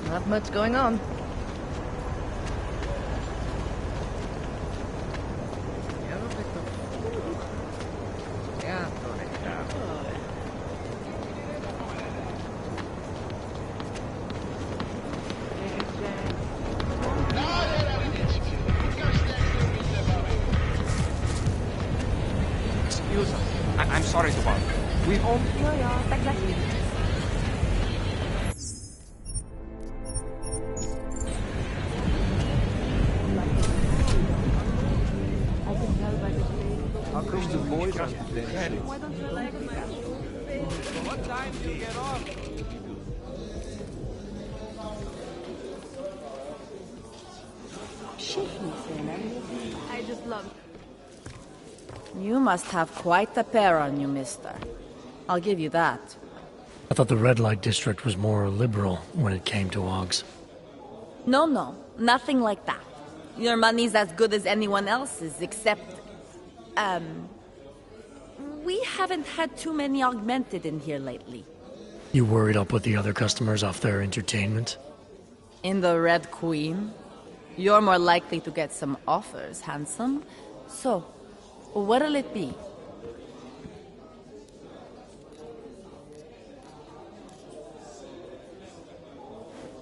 Not much going on. Excuse us. I'm sorry to bother. We've all... Ja, tak za chwilę. How come the boys aren't there? What time do you get off? I just love it. You must have quite a pair on you, mister. I'll give you that. I thought the red light district was more liberal when it came to Augs. No, nothing like that. Your money's as good as anyone else's, except... we haven't had too many augmented in here lately. You worried I'll put the other customers off their entertainment? In the Red Queen? You're more likely to get some offers, handsome. So, what'll it be?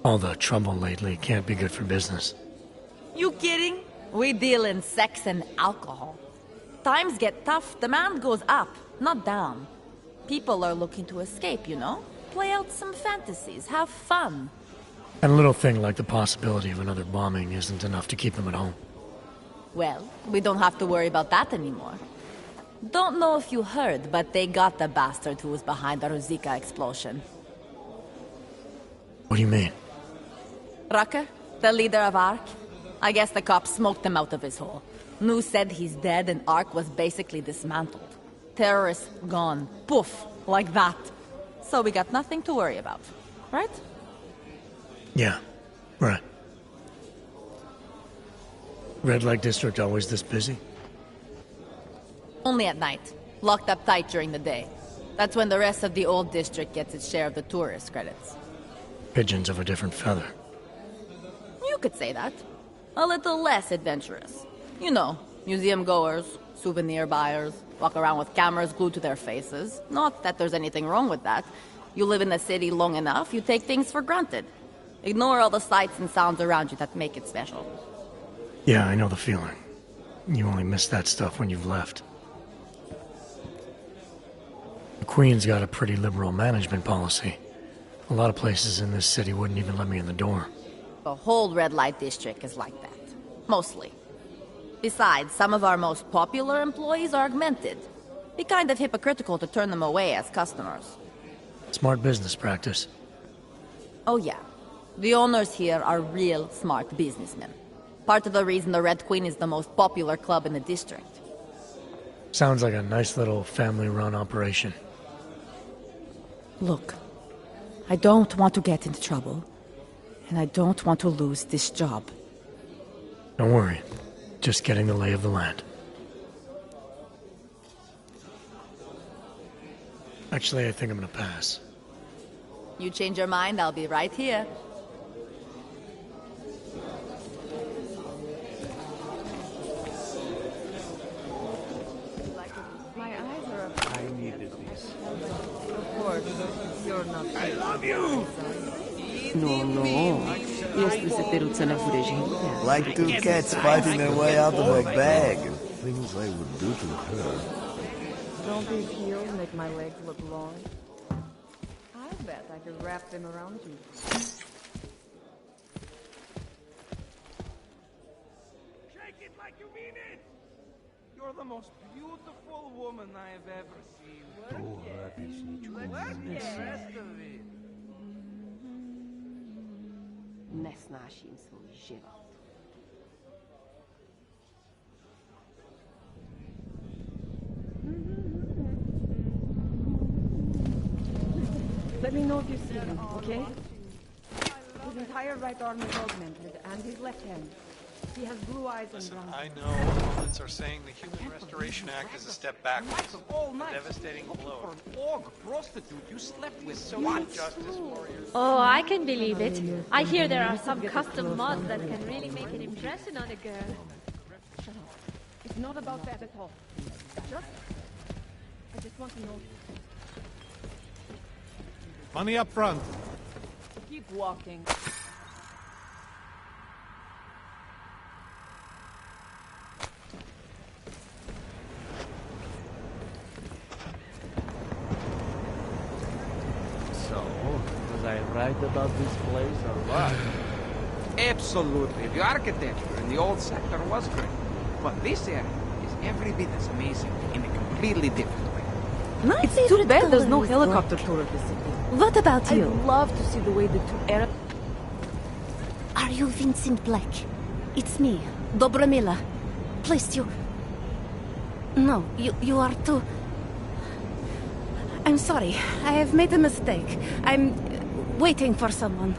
All the trouble lately can't be good for business. You kidding? We deal in sex and alcohol. Times get tough, demand goes up, not down. People are looking to escape, you know? Play out some fantasies, have fun. And a little thing like the possibility of another bombing isn't enough to keep them at home. Well, we don't have to worry about that anymore. Don't know if you heard, but they got the bastard who was behind the Ruzika explosion. What do you mean? Rucker, the leader of ARC. I guess the cops smoked him out of his hole. Nu said he's dead and ARC was basically dismantled. Terrorists gone. Poof. Like that. So we got nothing to worry about. Right? Yeah, right. Red Light District always this busy? Only at night. Locked up tight during the day. That's when the rest of the old district gets its share of the tourist credits. Pigeons of a different feather. You could say that. A little less adventurous. You know, museum goers, souvenir buyers, walk around with cameras glued to their faces. Not that there's anything wrong with that. You live in the city long enough, you take things for granted. Ignore all the sights and sounds around you that make it special. Yeah, I know the feeling. You only miss that stuff when you've left. The Queen's got a pretty liberal management policy. A lot of places in this city wouldn't even let me in the door. The whole red light district is like that. Mostly. Besides, some of our most popular employees are augmented. Be kind of hypocritical to turn them away as customers. Smart business practice. Oh yeah. The owners here are real smart businessmen. Part of the reason the Red Queen is the most popular club in the district. Sounds like a nice little family-run operation. Look, I don't want to get into trouble. And I don't want to lose this job. Don't worry. Just getting the lay of the land. Actually, I think I'm gonna pass. You change your mind, I'll be right here. My eyes are up. I needed this. Of course, you're not. I love you! No. Este se peruca na furejinha. Like two cats fighting their way out of a bag. Things I would do to her. Don't these heels make my legs look long? I bet I could wrap them around you. Shake it like you mean it! You're the most beautiful woman I have ever seen. Oh, happy see you. Where's the rest of it? Nesnáším svůj život. Let me know if you see him, okay? entire right arm is augmented, and his left hand. He has blue eyes and Listen, brown. I know opponents are saying the Human Restoration Act is a step backwards. All A night. devastating blow. For an org prostitute you slept with Social once. justice warriors. Oh, I can believe it. I hear there are some custom mods that can really make an impression on a girl. Shut up. It's not about that at all. I just want to know. Money up front. Keep walking. So, was I right about this place or what? Absolutely. The architecture in the old sector was great. But this area is every bit as amazing in a completely different way. It's too bad there's no helicopter tour of the city. What about you? I'd love to see the way the two Arab... Are you Vincent Black? It's me, Dobromila. Please, you... No, you are too... I'm sorry. I have made a mistake. I'm waiting for someone.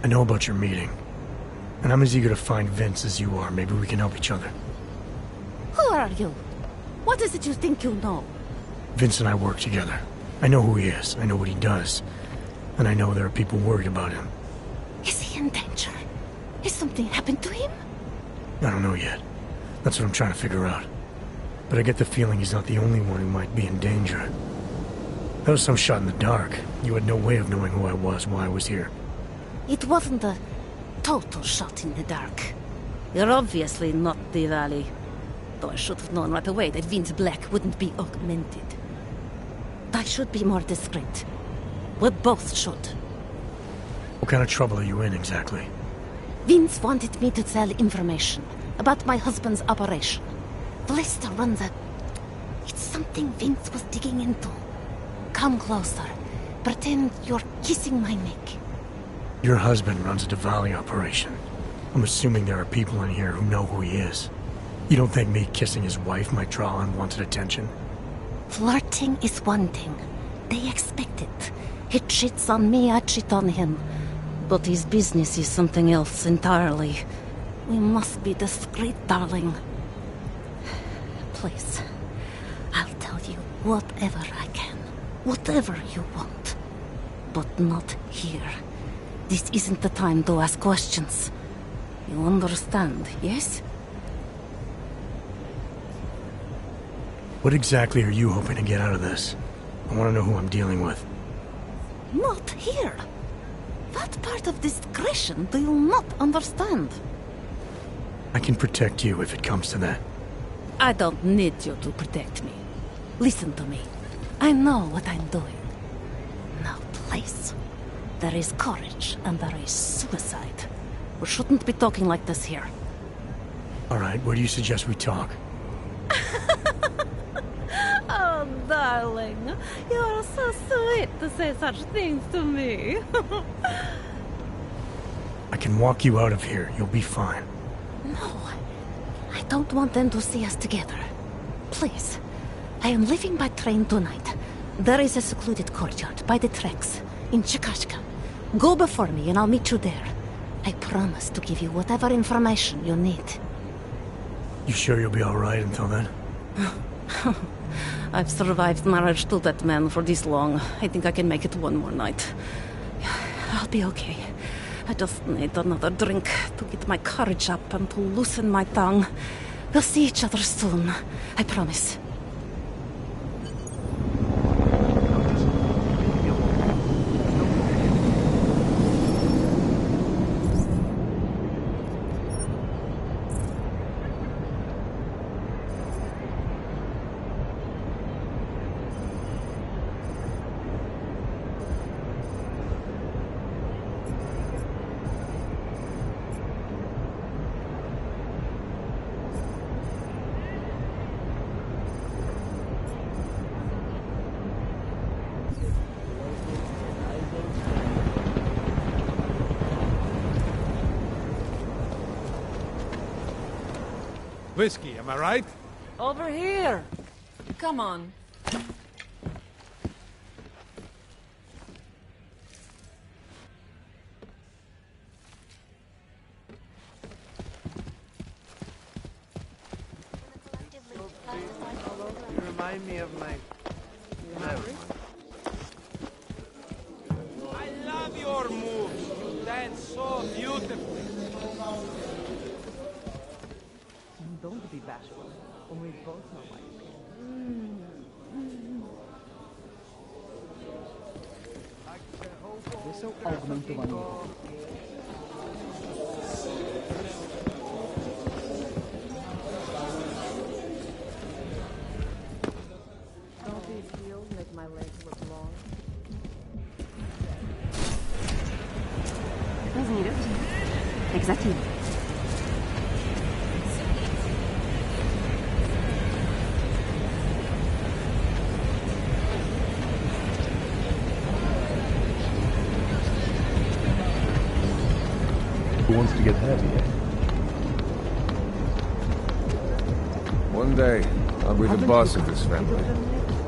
I know about your meeting, and I'm as eager to find Vince as you are. Maybe we can help each other. Who are you? What is it you think you know? Vince and I work together. I know who he is. I know what he does. And I know there are people worried about him. Is he in danger? Has something happened to him? I don't know yet. That's what I'm trying to figure out. But I get the feeling he's not the only one who might be in danger. That was some shot in the dark. You had no way of knowing who I was while I was here. It wasn't a total shot in the dark. You're obviously not the Valley. Though I should have known right away that Vince Black wouldn't be augmented. I should be more discreet. We both should. What kind of trouble are you in, exactly? Vince wanted me to tell information about my husband's operation. Lester runs a... It's something Vince was digging into. Come closer. Pretend you're kissing my neck. Your husband runs a Diwali operation. I'm assuming there are people in here who know who he is. You don't think me kissing his wife might draw unwanted attention? Flirting is one thing. They expect it. He cheats on me, I cheat on him. But his business is something else entirely. We must be discreet, darling. Please, I'll tell you whatever I can. Whatever you want. But not here. This isn't the time to ask questions. You understand, yes? What exactly are you hoping to get out of this? I want to know who I'm dealing with. Not here. What part of discretion do you not understand? I can protect you if it comes to that. I don't need you to protect me. Listen to me. I know what I'm doing. Now, please. There is courage and there is suicide. We shouldn't be talking like this here. All right, where do you suggest we talk? Oh, darling. You are so sweet to say such things to me. I can walk you out of here. You'll be fine. No. I don't want them to see us together. Please. I am leaving by train tonight. There is a secluded courtyard by the tracks in Chikashka. Go before me and I'll meet you there. I promise to give you whatever information you need. You sure you'll be all right until then? I've survived marriage to that man for this long. I think I can make it one more night. I'll be okay. I just need another drink to get my courage up and to loosen my tongue. We'll see each other soon. I promise. Whiskey, am I right? Over here! Come on. You remind me of my... Never mind. I love your moves. You dance so beautifully. Don't be bashful, or we both know why you came. Questo è aumento valore. Don't these heels make my legs look long? To zní dobře. Tak zatím. Who wants to get heavy? One day, I'll be the boss of this family.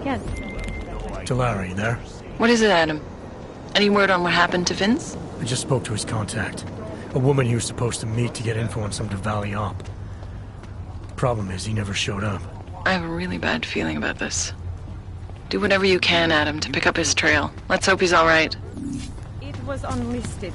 Yes. Delara, you there? What is it, Adam? Any word on what happened to Vince? I just spoke to his contact. A woman he was supposed to meet to get info on some Valley op. Problem is, he never showed up. I have a really bad feeling about this. Do whatever you can, Adam, to pick up his trail. Let's hope he's all right. It was unlisted.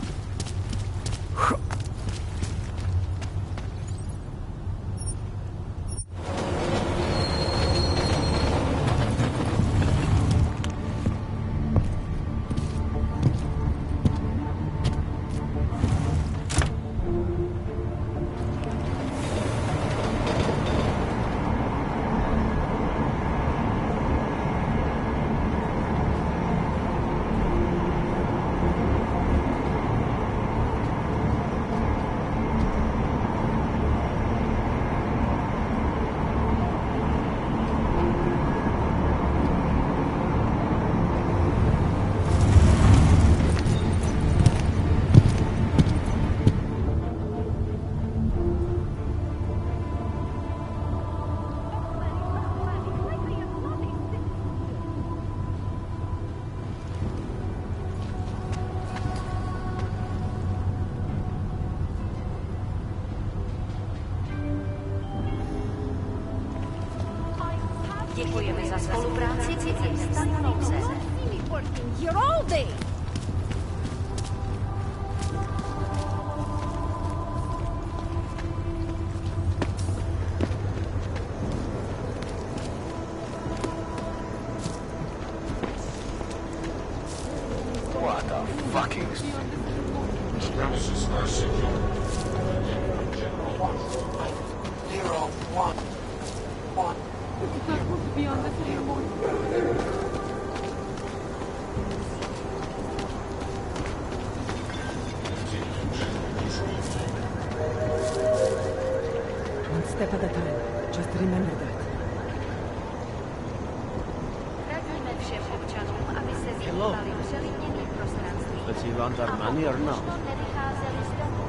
Děkujeme za spolupráci s Stanouze. You're all day. What the fucking... Premises are secure. 0-1. It's not supposed to be on this anymore. One step at a time. Just remember that. Radíme všem občanům, aby se vyhýbali přelidněným prostranstvím. Does he want our money or not? Nevycházeli z domu.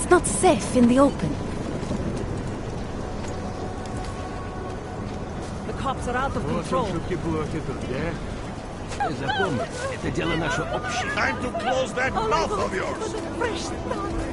Not safe in the open. The cops are out of control. Time to close that mouth of yours! Fresh start.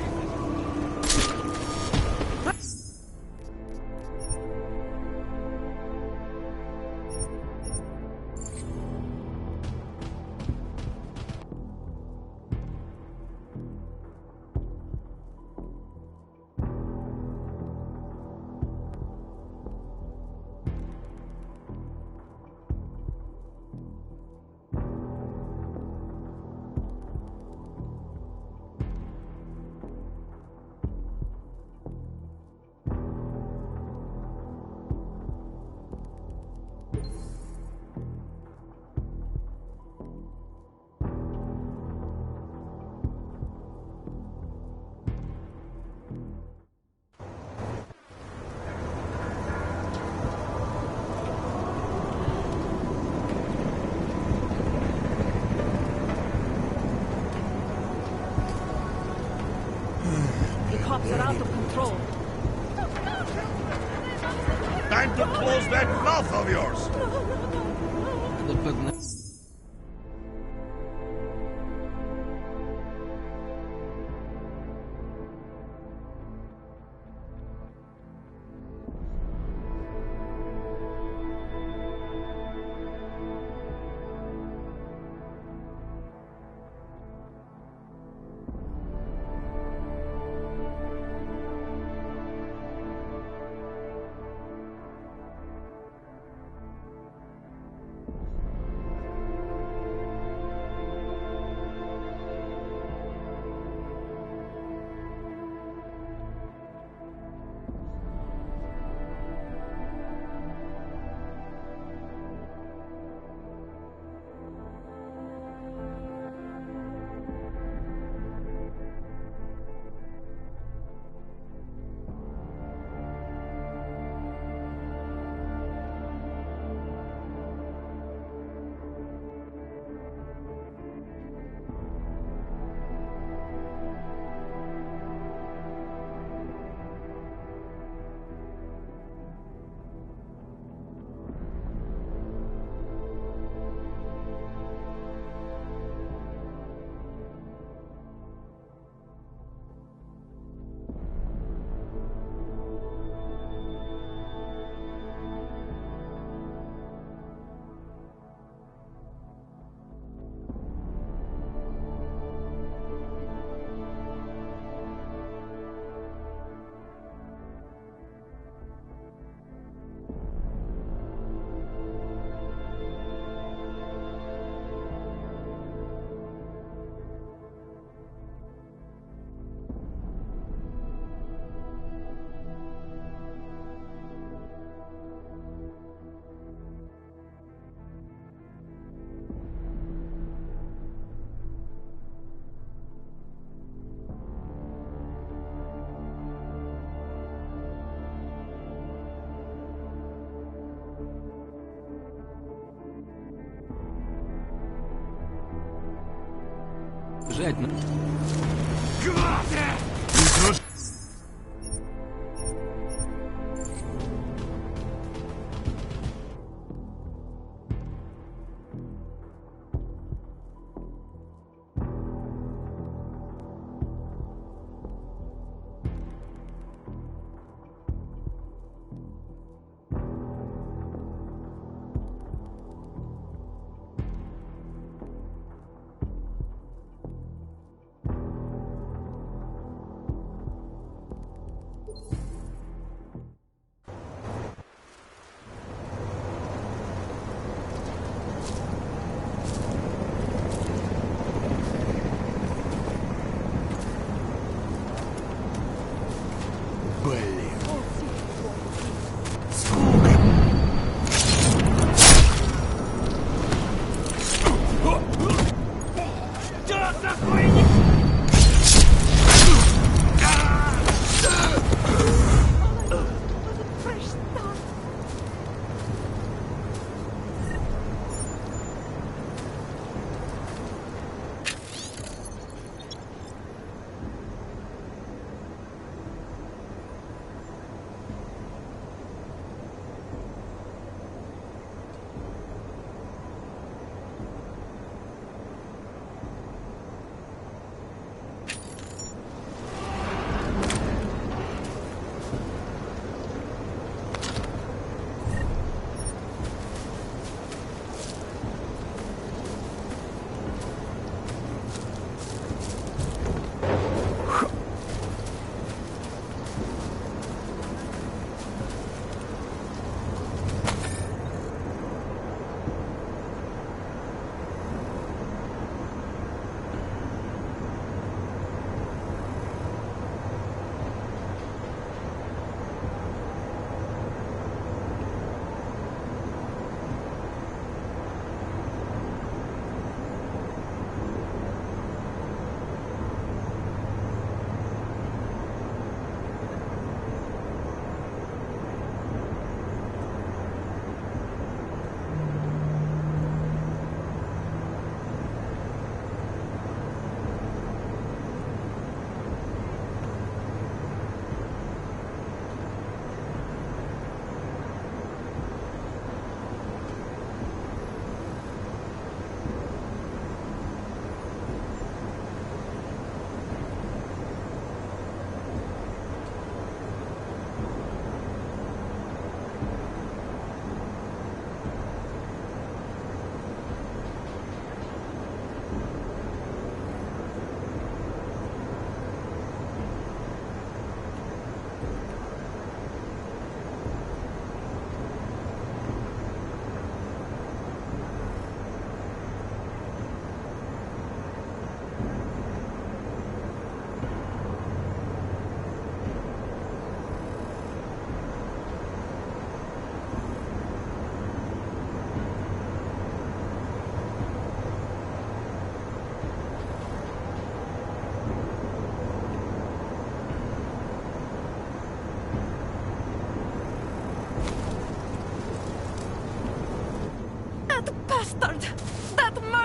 The cops are out of control. Time to close that mouth of yours!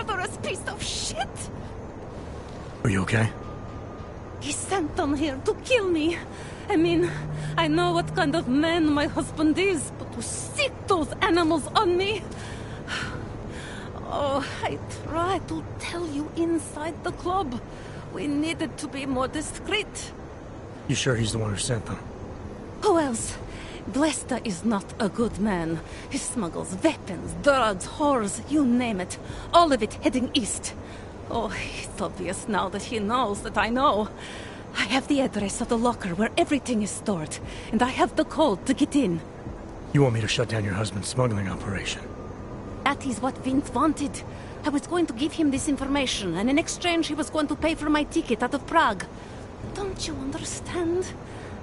murderous piece of shit! Are you okay? He sent them here to kill me. I mean, I know what kind of man my husband is, but to sick those animals on me... Oh, I tried to tell you inside the club. We needed to be more discreet. You sure he's the one who sent them? Who else? Blesta is not a good man. He smuggles weapons, drugs, whores, you name it. All of it heading east. Oh, it's obvious now that he knows that I know. I have the address of the locker where everything is stored, and I have the code to get in. You want me to shut down your husband's smuggling operation? That is what Vince wanted. I was going to give him this information, and in exchange he was going to pay for my ticket out of Prague. Don't you understand?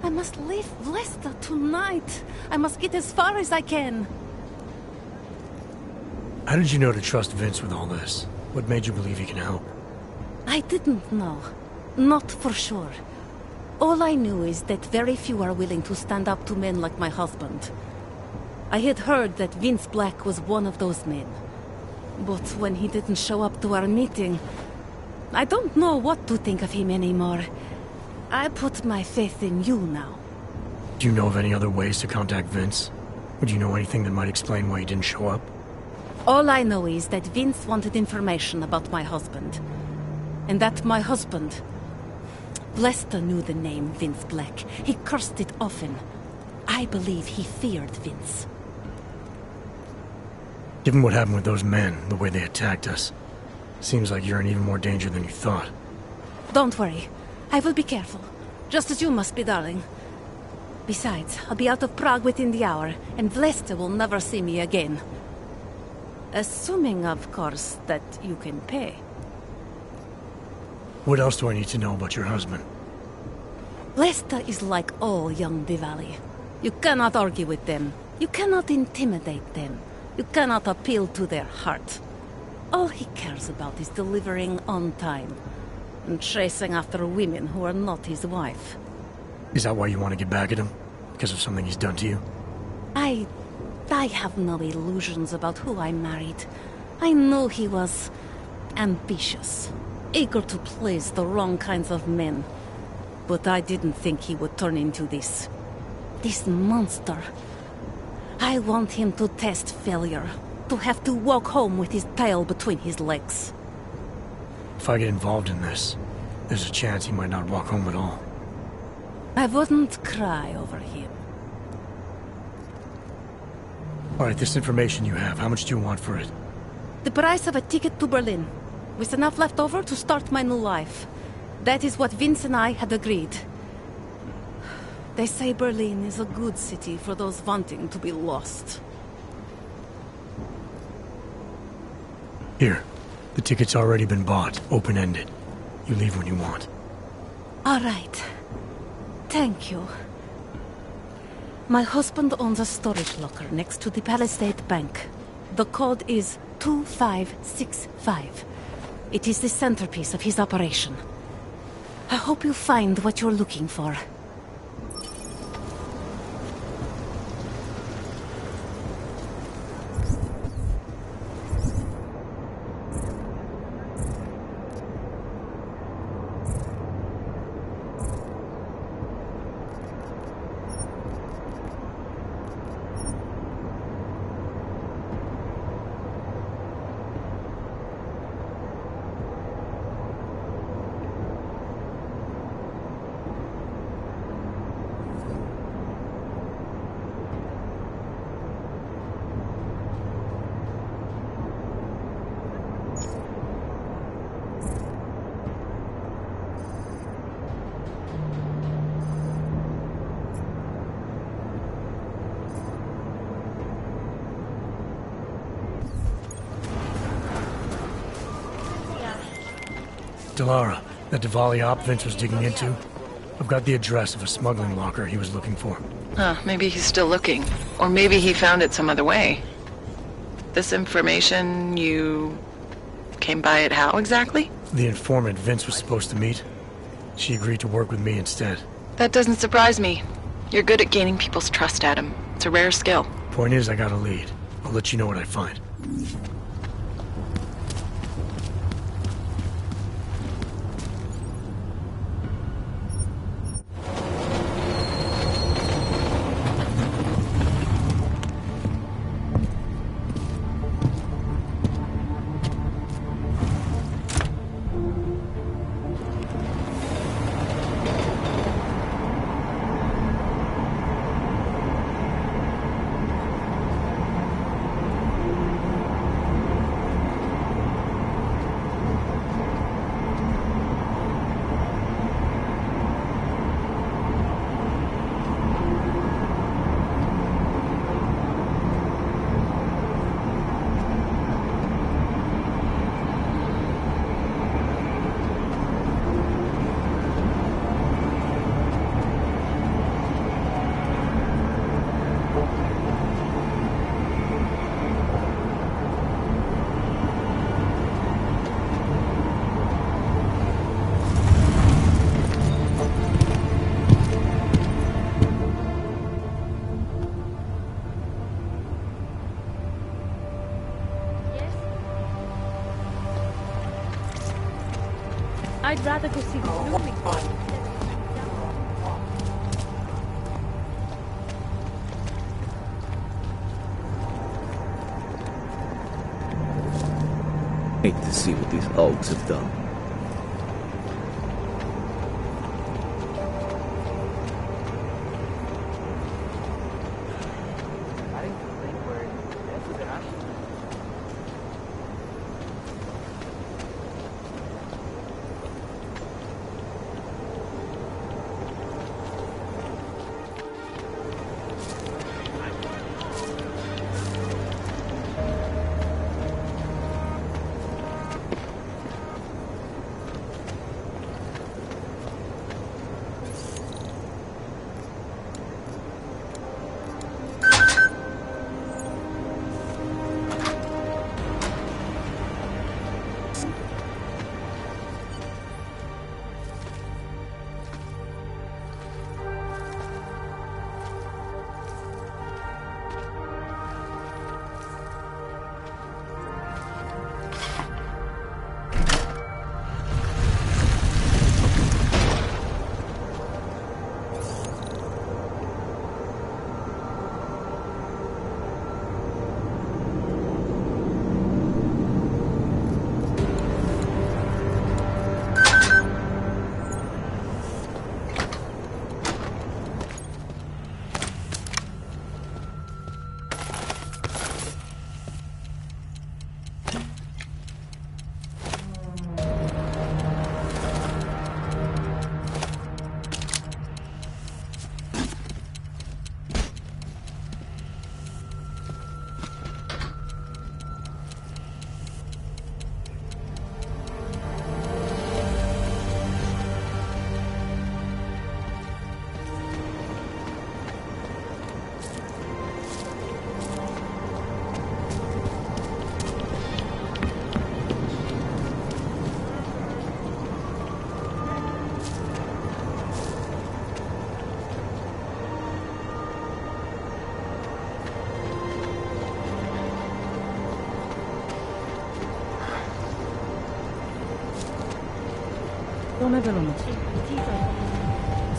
I must leave Blesta tonight. I must get as far as I can. How did you know to trust Vince with all this? What made you believe he can help? I didn't know. Not for sure. All I knew is that very few are willing to stand up to men like my husband. I had heard that Vince Black was one of those men. But when he didn't show up to our meeting, I don't know what to think of him anymore. I put my faith in you now. Do you know of any other ways to contact Vince? Would you know anything that might explain why he didn't show up? All I know is that Vince wanted information about my husband. And that my husband... Blesta knew the name Vince Black. He cursed it often. I believe he feared Vince. Given what happened with those men, the way they attacked us, seems like you're in even more danger than you thought. Don't worry. I will be careful. Just as you must be, darling. Besides, I'll be out of Prague within the hour, and Blesta will never see me again. Assuming, of course, that you can pay. What else do I need to know about your husband? Blesta is like all young Diwali. You cannot argue with them. You cannot intimidate them. You cannot appeal to their heart. All he cares about is delivering on time. And chasing after women who are not his wife. Is that why you want to get back at him? Because of something he's done to you? I have no illusions about who I married. I knew he was ambitious, eager to please the wrong kinds of men. But I didn't think he would turn into this monster. I want him to test failure, to have to walk home with his tail between his legs. If I get involved in this, there's a chance he might not walk home at all. I wouldn't cry over him. Alright, this information you have, how much do you want for it? The price of a ticket to Berlin, with enough left over to start my new life. That is what Vince and I had agreed. They say Berlin is a good city for those wanting to be lost. Here. The ticket's already been bought, open-ended. You leave when you want. All right. Thank you. My husband owns a storage locker next to the Palisade Bank. The code is 2565. It is the centerpiece of his operation. I hope you find what you're looking for. Delara, that Diwali op Vince was digging into? I've got the address of a smuggling locker he was looking for. Maybe he's still looking. Or maybe he found it some other way. This information, you came by it how exactly? The informant Vince was supposed to meet. She agreed to work with me instead. That doesn't surprise me. You're good at gaining people's trust, Adam. It's a rare skill. Point is, I got a lead. I'll let you know what I find. I'd rather go see the blooming one. Hate to see what these Augs have done.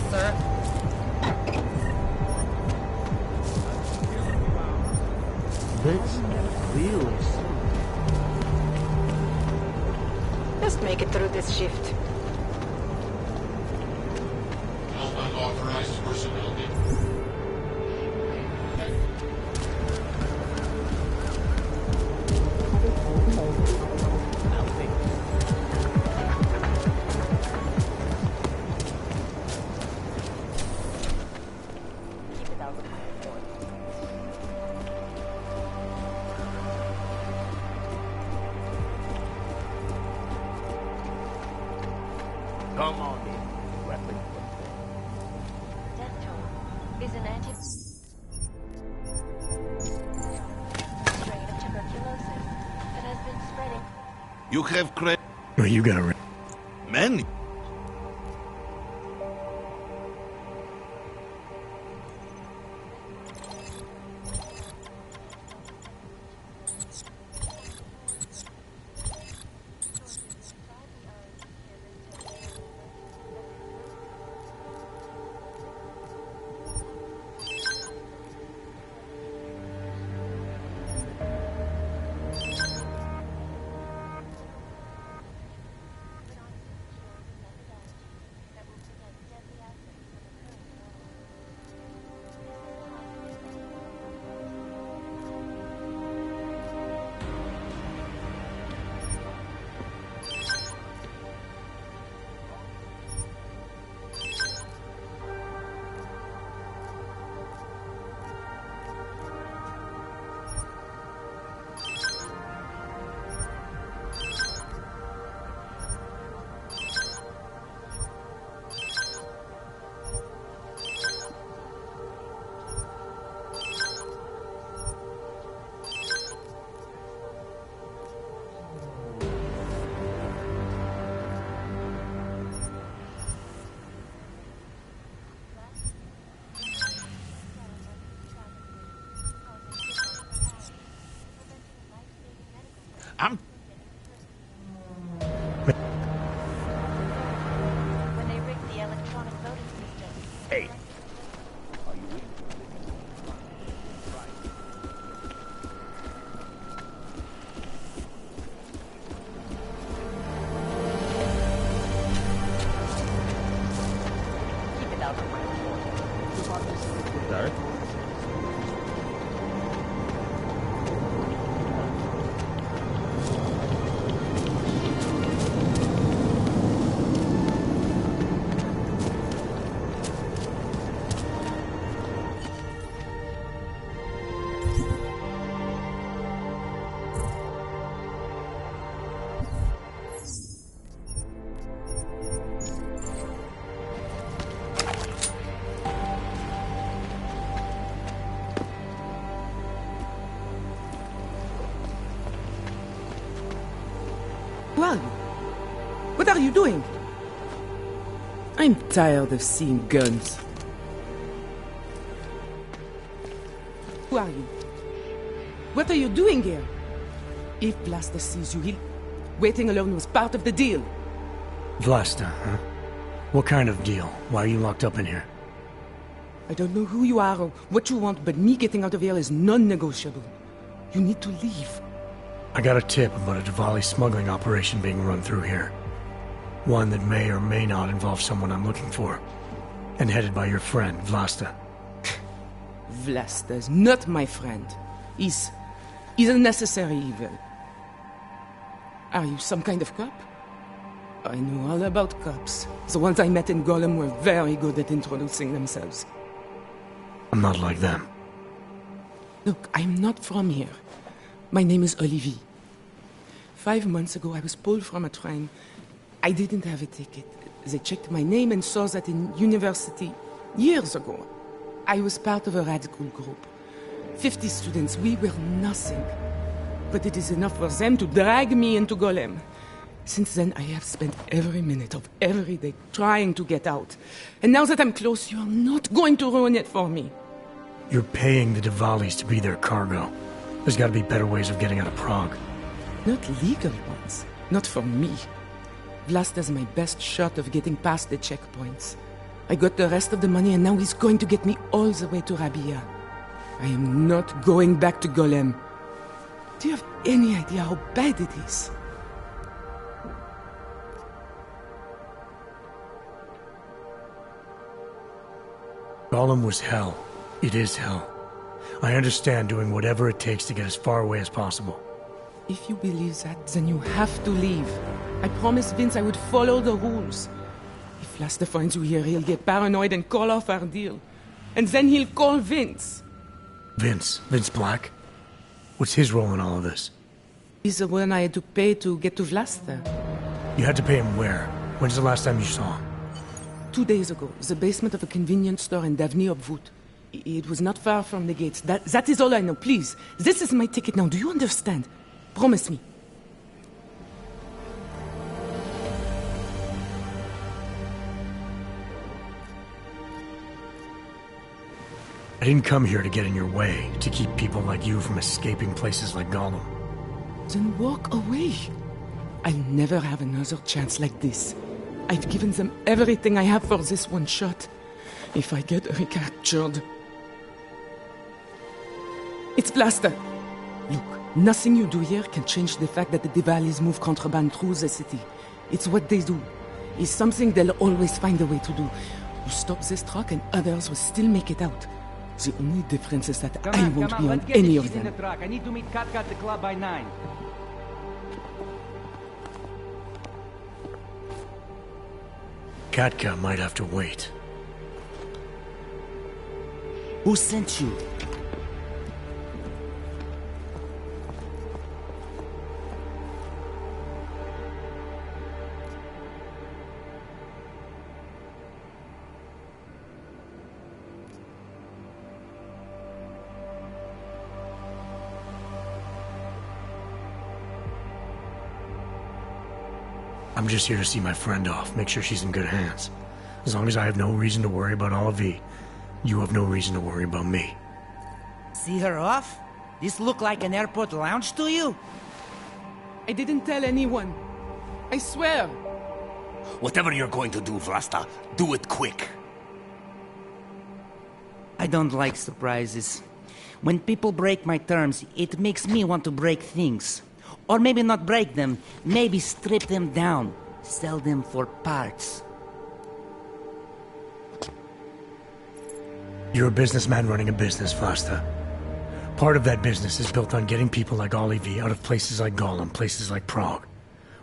Sir? This feels. Just make it through this shift. Unauthorized personnel. Come on in, weapon. Dental is an anti strain of tuberculosis that has been spreading. You have Oh, you got it. many. Who are you? What are you doing? I'm tired of seeing guns. Who are you? What are you doing here? If Vlasta sees you, waiting alone was part of the deal. Vlasta, huh? What kind of deal? Why are you locked up in here? I don't know who you are or what you want, but me getting out of here is non-negotiable. You need to leave. I got a tip about a Diwali smuggling operation being run through here. One that may or may not involve someone I'm looking for. And headed by your friend, Vlasta. Vlasta is not my friend. He's a necessary evil. Are you some kind of cop? I know all about cops. The ones I met in Golem were very good at introducing themselves. I'm not like them. Look, I'm not from here. My name is Olivier. 5 months ago, I was pulled from a train. I didn't have a ticket. They checked my name and saw that in university years ago. I was part of a radical group. 50 students, we were nothing. But it is enough for them to drag me into Golem. Since then, I have spent every minute of every day trying to get out. And now that I'm close, you're not going to ruin it for me. You're paying the Diwalis to be their cargo. There's got to be better ways of getting out of Prague. Not legal ones. Not for me. Vlasta's my best shot of getting past the checkpoints. I got the rest of the money and now he's going to get me all the way to Rabia. I am not going back to Golem. Do you have any idea how bad it is? Golem was hell. It is hell. I understand doing whatever it takes to get as far away as possible. If you believe that, then you have to leave. I promised Vince I would follow the rules. If Vlasta finds you here, he'll get paranoid and call off our deal. And then he'll call Vince. Vince Black? What's his role in all of this? He's the one I had to pay to get to Vlasta. You had to pay him where? When's the last time you saw him? 2 days ago, the basement of a convenience store in Davni Obvut. It was not far from the gates. That is all I know. Please, this is my ticket now. Do you understand? Promise me. I didn't come here to get in your way, to keep people like you from escaping places like Gollum. Then walk away. I'll never have another chance like this. I've given them everything I have for this one shot. If I get recaptured... It's Vlasta. Look, nothing you do here can change the fact that the Diwalis move contraband through the city. It's what they do. It's something they'll always find a way to do. You stop this truck and others will still make it out. The only difference is that I won't be on any of them. I need to meet Katka at the club by 9. Katka might have to wait. Who sent you? I'm just here to see my friend off, make sure she's in good hands. As long as I have no reason to worry about Olivier, you have no reason to worry about me. See her off? This look like an airport lounge to you? I didn't tell anyone. I swear. Whatever you're going to do, Vlasta, do it quick. I don't like surprises. When people break my terms, it makes me want to break things. Or maybe not break them, maybe strip them down. Sell them for parts. You're a businessman running a business, Vlasta. Part of that business is built on getting people like Olivier out of places like Gollum, places like Prague.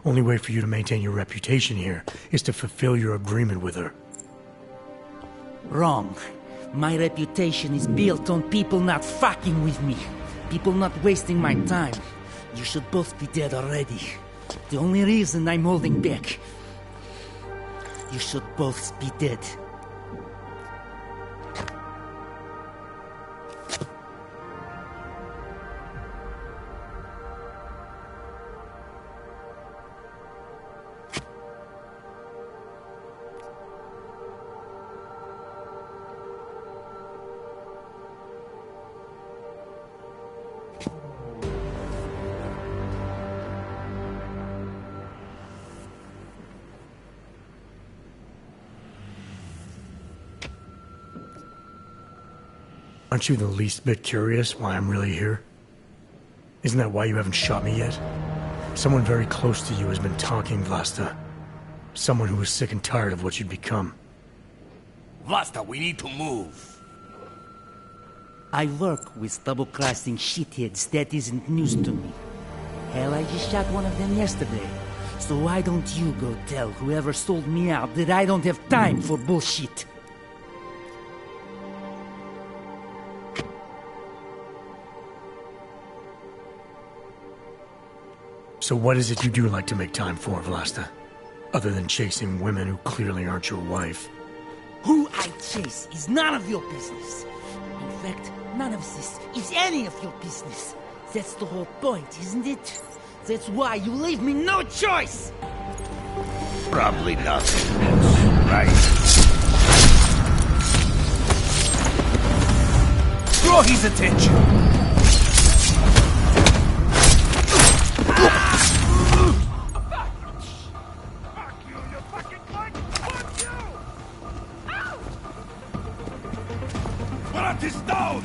Only way for you to maintain your reputation here is to fulfill your agreement with her. Wrong. My reputation is built on people not fucking with me. People not wasting my time. You should both be dead already. The only reason I'm holding back. You should both be dead. Aren't you the least bit curious why I'm really here? Isn't that why you haven't shot me yet? Someone very close to you has been talking, Vlasta. Someone who is sick and tired of what you'd become. Vlasta, we need to move. I work with double-crossing shitheads. That isn't news to me. Hell, I just shot one of them yesterday. So why don't you go tell whoever sold me out that I don't have time for bullshit? So what is it you do like to make time for, Vlasta? Other than chasing women who clearly aren't your wife. Who I chase is none of your business. In fact, none of this is any of your business. That's the whole point, isn't it? That's why you leave me no choice! Probably nothing else, right? Draw his attention! What is down?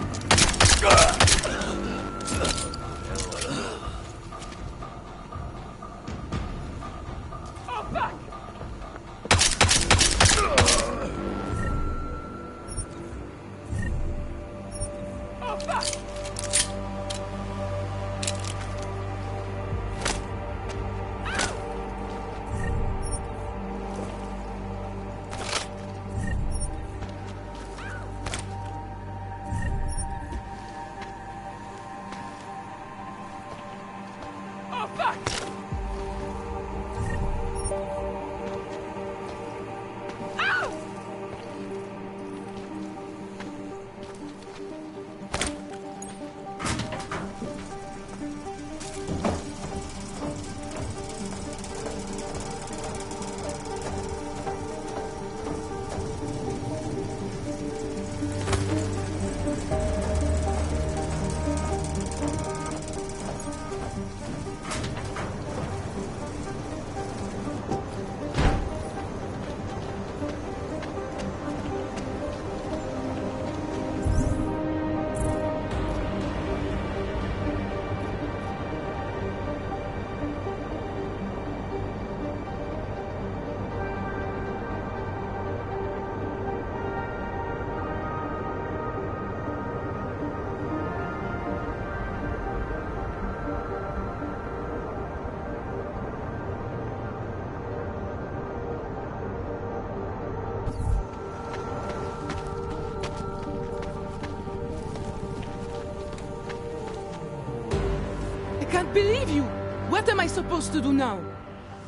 Believe you! What am I supposed to do now?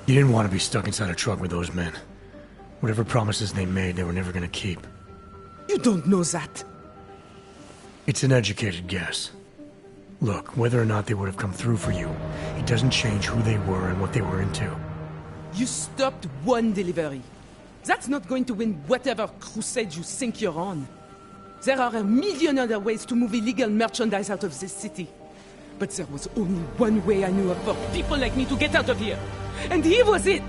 You didn't want to be stuck inside a truck with those men. Whatever promises they made, they were never gonna keep. You don't know that. It's an educated guess. Look, whether or not they would have come through for you, it doesn't change who they were and what they were into. You stopped one delivery. That's not going to win whatever crusade you think you're on. There are a million other ways to move illegal merchandise out of this city. But there was only one way I knew of for people like me to get out of here. And here was it!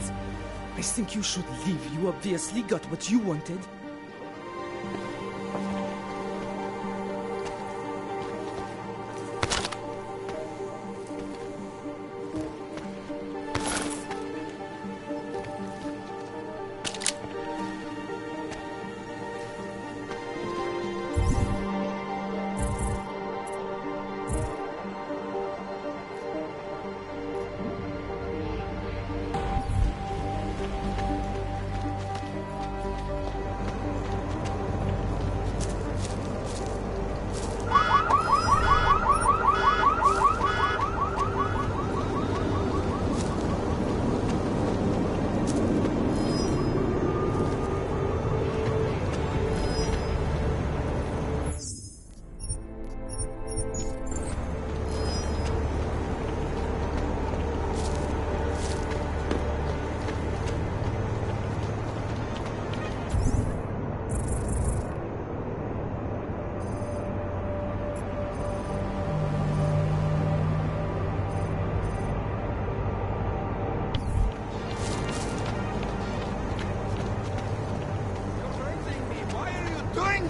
I think you should leave. You obviously got what you wanted.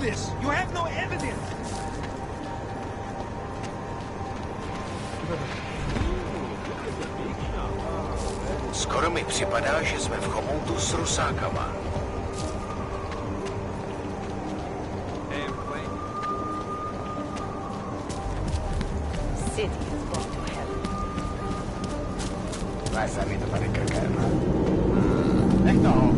This! You have no evidence! Skoro mi připadá, že jsme v chomoutu s rusákama. City has gone to hell. Vai salito para cacana. Nech toho.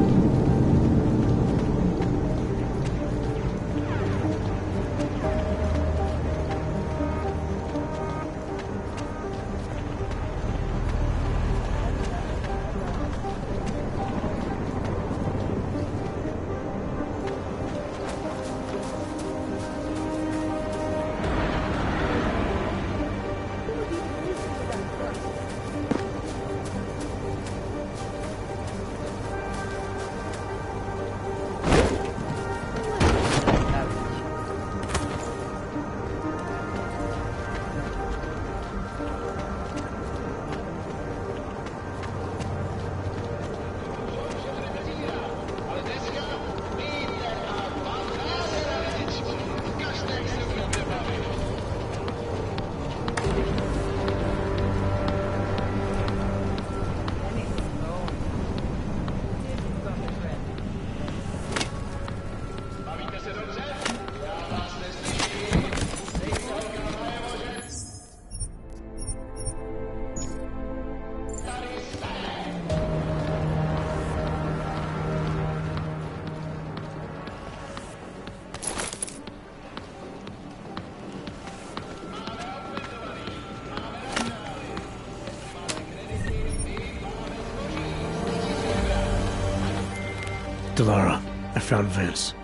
Delara, I found Vince.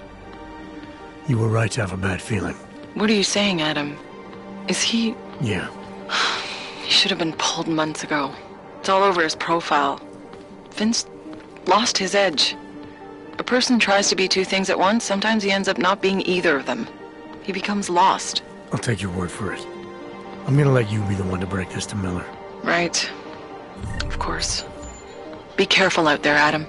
You were right to have a bad feeling. What are you saying, Adam? Is he... Yeah. He should have been pulled months ago. It's all over his profile. Vince lost his edge. A person tries to be two things at once, sometimes he ends up not being either of them. He becomes lost. I'll take your word for it. I'm gonna let you be the one to break this to Miller. Right. Of course. Be careful out there, Adam.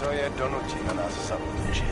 Soya donucci na nás zaútočit.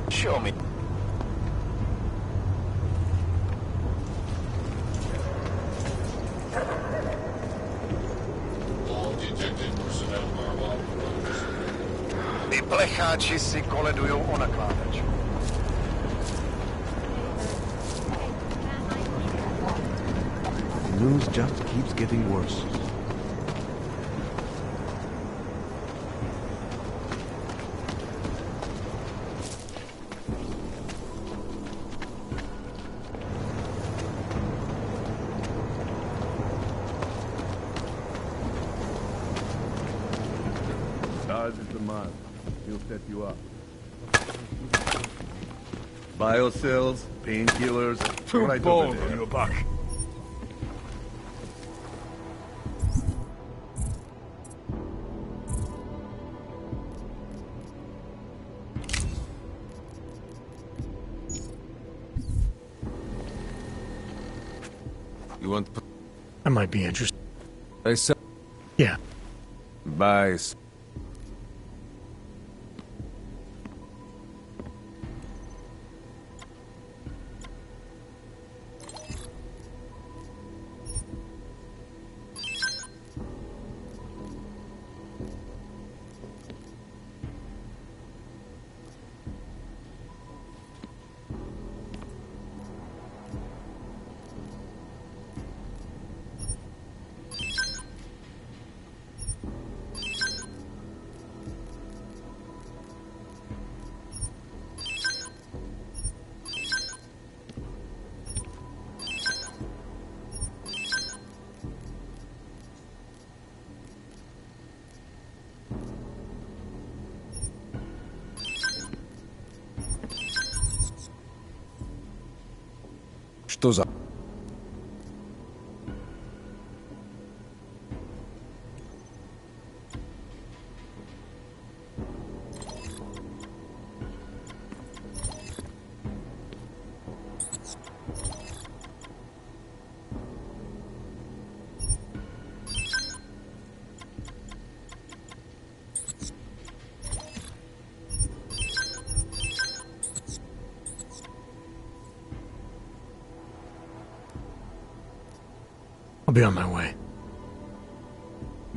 Show me. Ty plecháči si koledujou o nakládač. The news just keeps getting worse. Dodge is the man. He'll set you up. Biocells, painkillers, right over there. You buck. You want? I might be interested. I said. Yeah. Buy. Что за... I'll be on my way.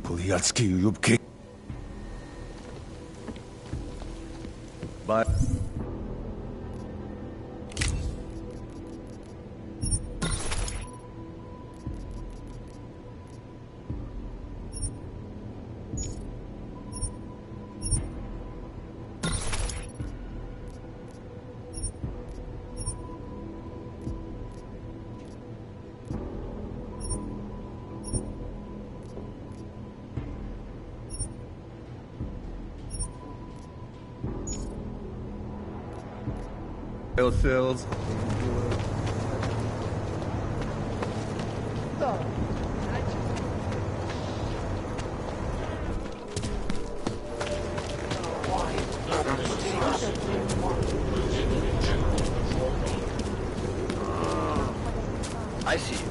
Блядские юбки. Bye. Cells. I see you.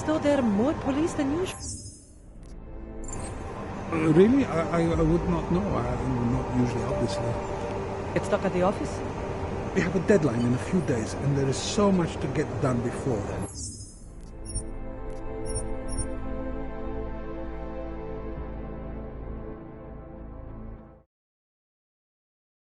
though there are more police than usual. Really? I would not know. I'm not usually, obviously. Get stuck at the office? We have a deadline in a few days, and there is so much to get done before then.